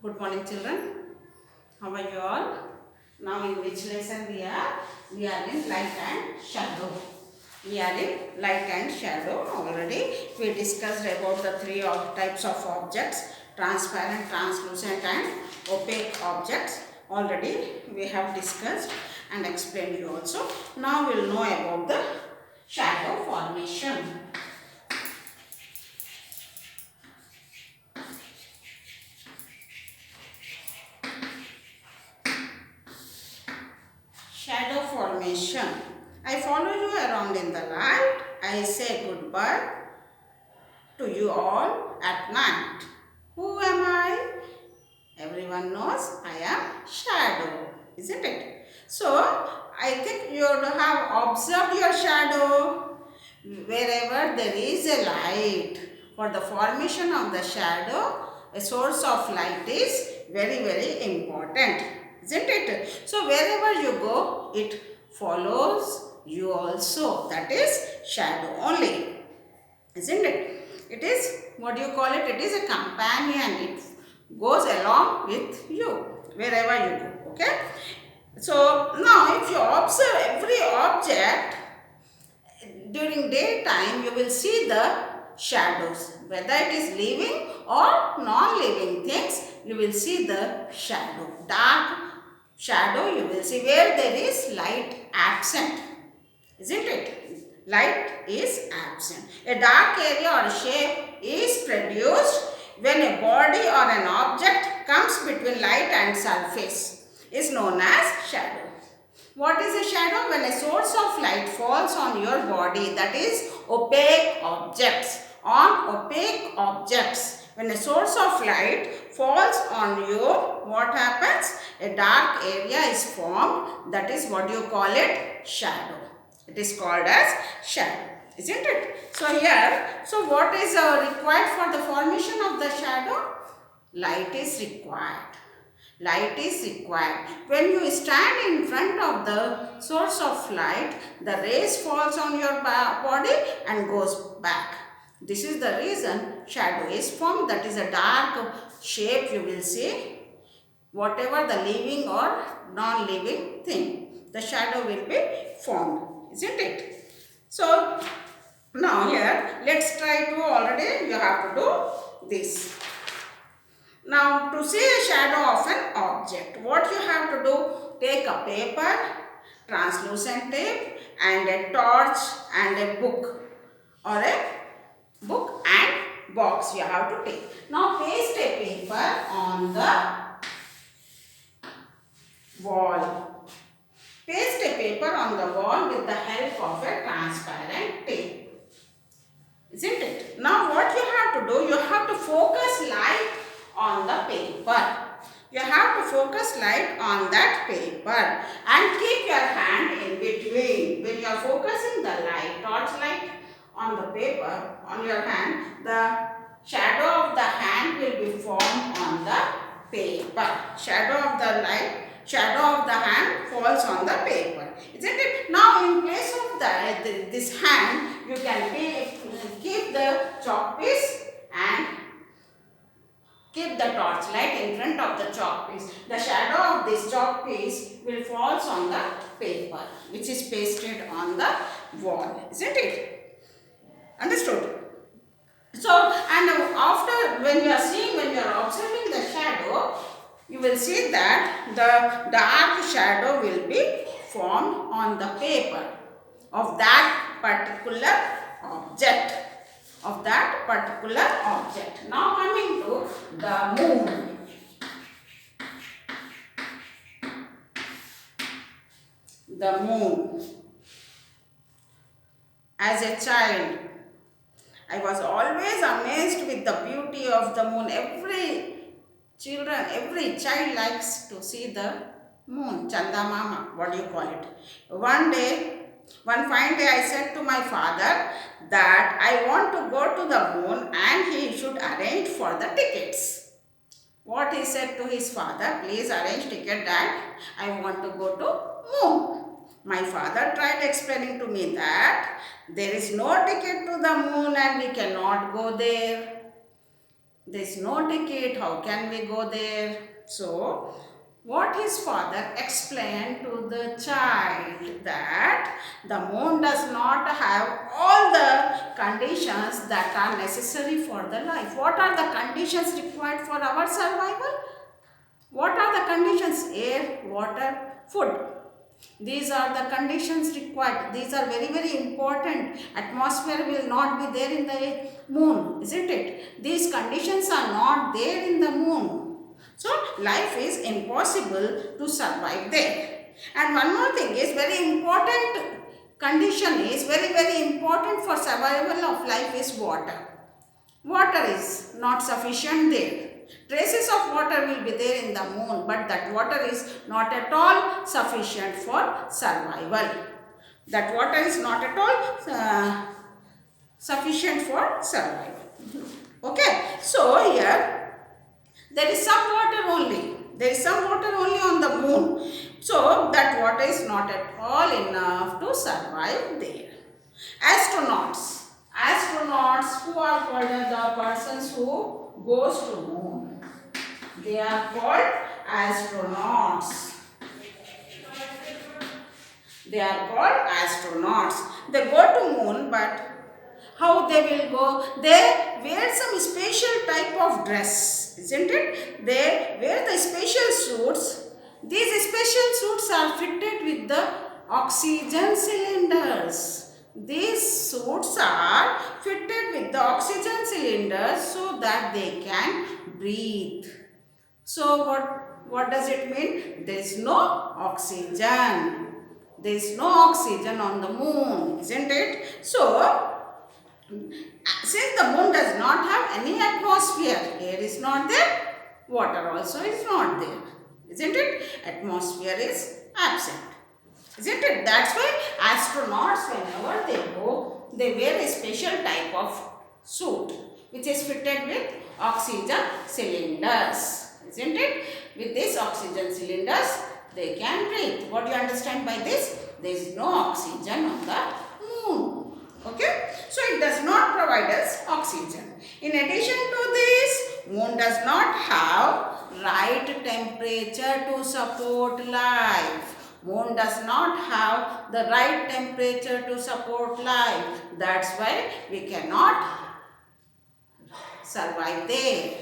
Good morning, children. How are you all? Now, in which lesson we are? We are in light and shadow. We are in light and shadow. Already we discussed about the three types of objects: transparent, translucent, and opaque objects. Already we have discussed and explained you also. Now we will know about the shadow formation. Shadow formation. I follow you around in the light. I say goodbye to you all at night. Who am I? Everyone knows I am shadow, isn't it? So, I think you would have observed your shadow. Wherever there is a light, for the formation of the shadow, a source of light is very important, isn't it? So, wherever you go, it follows you also. That is shadow only, isn't it? It is, what do you call it? It is a companion. It goes along with you wherever you go. Okay. So now, if you observe every object during daytime, you will see the shadows. Whether it is living or non-living things, you will see the shadow. Dark shadow you will see where there is light absent, isn't it? Light is absent. A dark area or shape is produced when a body or an object comes between light and surface. Is known as shadow. What is a shadow? When a source of light falls on your body, that is opaque objects. On opaque objects. When a source of light falls on you, what happens? A dark area is formed. That is what you call it? Shadow. It is called as shadow, isn't it? So here, so what is required for the formation of the shadow? Light is required. Light is required. When you stand in front of the source of light, the rays falls on your body and goes back. This is the reason shadow is formed. That is a dark shape you will see. Whatever the living or non-living thing, the shadow will be formed, isn't it? So now here, let's try to, already you have to do this. Now, to see a shadow of an object, what you have to do? Take a paper, translucent tape, and a torch and a book, or a book and box you have to take. Now, paste a paper on the wall. Paste a paper on the wall with the help of a transparent tape. Isn't it? Now what you have to do, you have to focus light on the paper. You have to focus light on that paper and keep your hand in between. When you are focusing the light, torch light on the paper, on your hand, the shadow of the hand will be formed on the paper. Shadow of the hand falls on the paper. Isn't it? Now in place of this hand, you can keep the chalk piece and keep the torchlight in front of the chalk piece. The shadow of this chalk piece will fall on the paper which is pasted on the wall. Isn't it? Understood? So, and after, when you are observing the shadow, you will see that the dark shadow will be formed on the paper of that particular object. Now coming to the moon. The moon. As a child, I was always amazed with the beauty of the moon. Every child likes to see the moon, Chanda Mama, what do you call it? One fine day I said to my father that I want to go to the moon and he should arrange for the tickets. What he said to his father, please arrange ticket, dad, I want to go to moon. My father tried explaining to me that there is no ticket to the moon and we cannot go there. There is no ticket. How can we go there? So, what his father explained to the child that the moon does not have all the conditions that are necessary for the life. What are the conditions required for our survival? What are the conditions? Air, water, food. These are the conditions required. These are very, very important. Atmosphere will not be there in the moon, isn't it? These conditions are not there in the moon. So, life is impossible to survive there. And one more thing is very important condition is very, very important for survival of life is water. Water is not sufficient there. Traces of water will be there in the moon, but that water is not at all sufficient for survival. That water is not at all sufficient for survival. Okay, so here there is some water only. There is some water only on the moon. So that water is not at all enough to survive there. Astronauts. Astronauts who are called as the persons who goes to moon. They are called astronauts. They are called astronauts. They go to moon, but how they will go? They wear some special type of dress, isn't it? They wear the special suits. These special suits are fitted with the oxygen cylinders. These suits are fitted with the oxygen cylinders so that they can breathe. So what does it mean? There is no oxygen. There is no oxygen on the moon, isn't it? So since the moon does not have any atmosphere, air is not there, water also is not there, isn't it? Atmosphere is absent, isn't it? That's why astronauts, whenever they go, they wear a special type of suit which is fitted with oxygen cylinders, isn't it? With these oxygen cylinders, they can breathe. What do you understand by this? There is no oxygen on the moon. Okay, so it does not provide us oxygen. In addition to this, moon does not have right temperature to support life. Moon does not have the right temperature to support life. That's why we cannot survive there.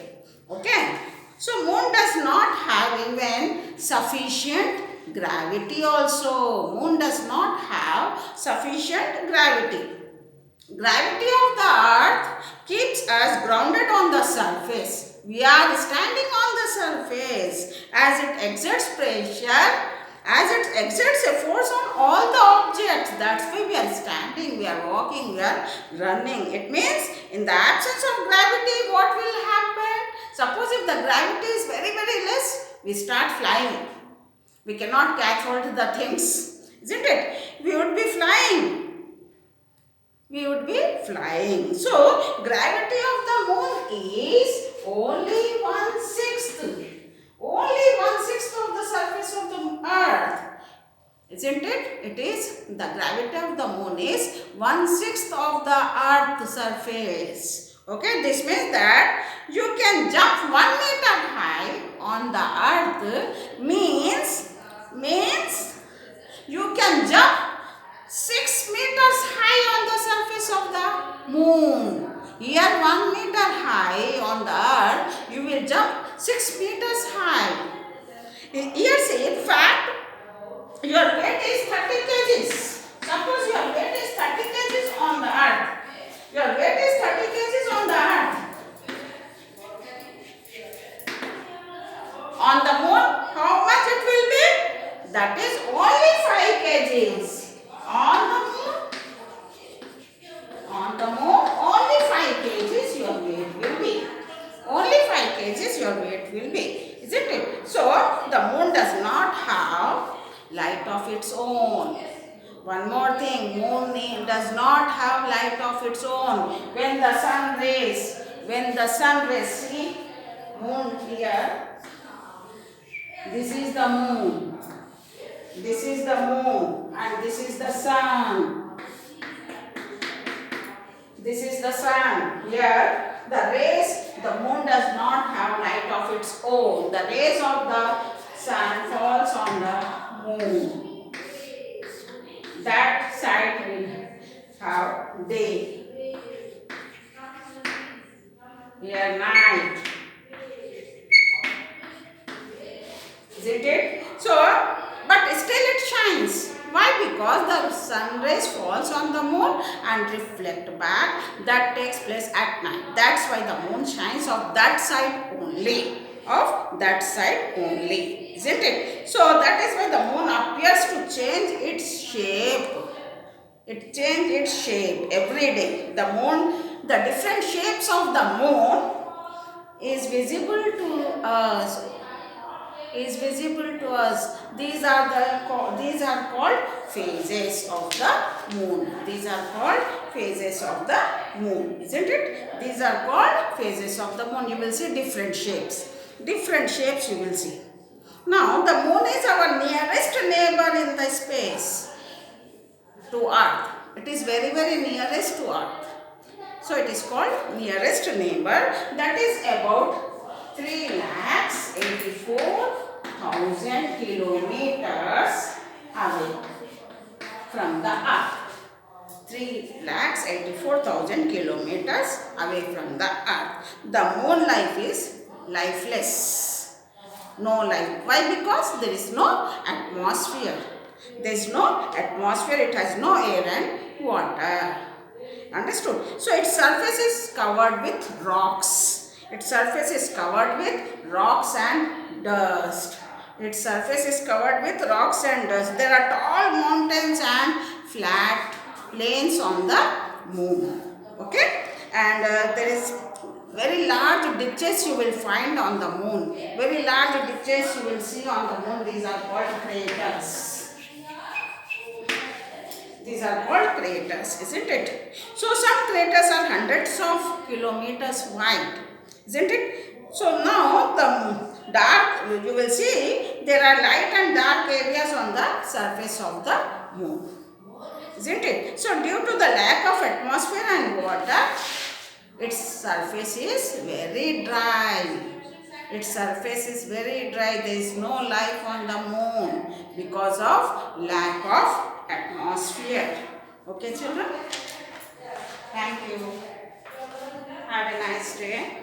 Okay, so moon does not have even sufficient gravity also. Moon does not have sufficient gravity. Gravity of the earth keeps us grounded on the surface. We are standing on the surface. As it exerts pressure, as it exerts a force on all the objects, that's why we are standing, we are walking, we are running. It means in the absence of gravity, what will happen? Suppose if the gravity is very, very less, we start flying. We cannot catch hold of the things, isn't it? We would be flying. We would be flying. So, gravity of the moon is only 1/6. Only 1/6 of the surface of the earth. Isn't it? It is, the gravity of the moon is 1/6 of the earth's surface. Okay, this means that you can jump 1 meter high on the earth means you can jump 6 meters high on the surface of the moon. Here 1 meter high on the earth, you will jump 6 meters high. Here say, in fact, your weight is 30 kgs. Suppose your weight is 30 kgs on the earth. Your weight is 30 kgs on the earth. On the moon, how much it will be? That is only 5 kgs. On the moon, only 5 kgs your weight will be. Only 5 kgs your weight will be. Isn't it? So, the moon does not have light of its own. One more thing, moon does not have light of its own. When the sun rays, see, moon here, this is the moon. This is the moon and this is the sun. This is the sun. Here the rays, the moon does not have light of its own. The rays of the sun falls on the moon. That side will have day, here night. Isn't it? So, but still it shines. Why? Because the sun rays falls on the moon and reflect back. That takes place at night. That's why the moon shines of that side only. Of that side only. Isn't it? So, that is why the moon appears to change its shape. It changes its shape every day. The moon, the different shapes of the moon is visible to us. These are called phases of the moon. These are called phases of the moon, isn't it? These are called phases of the moon. You will see different shapes. Different shapes you will see. Now the moon is our nearest neighbor in the space to Earth. It is very nearest to Earth. So it is called nearest neighbor. That is about 3,84,000 kilometers away from the Earth. 3,84,000 kilometers away from the Earth. The moon life is lifeless. No life. Why? Because there is no atmosphere. There is no atmosphere. It has no air and water. Understood? So its surface is covered with rocks. Its surface is covered with rocks and dust. Its surface is covered with rocks and dust. There are tall mountains and flat plains on the moon. Okay? And there is very large ditches you will find on the moon. Very large ditches you will see on the moon. These are called craters. These are called craters, isn't it? So some craters are hundreds of kilometers wide, isn't it? So now the dark, you will see there are light and dark areas on the surface of the moon, isn't it? So due to the lack of atmosphere and water, its surface is very dry. Its surface is very dry. There is no life on the moon because of lack of atmosphere. Okay, children? Thank you. Have a nice day.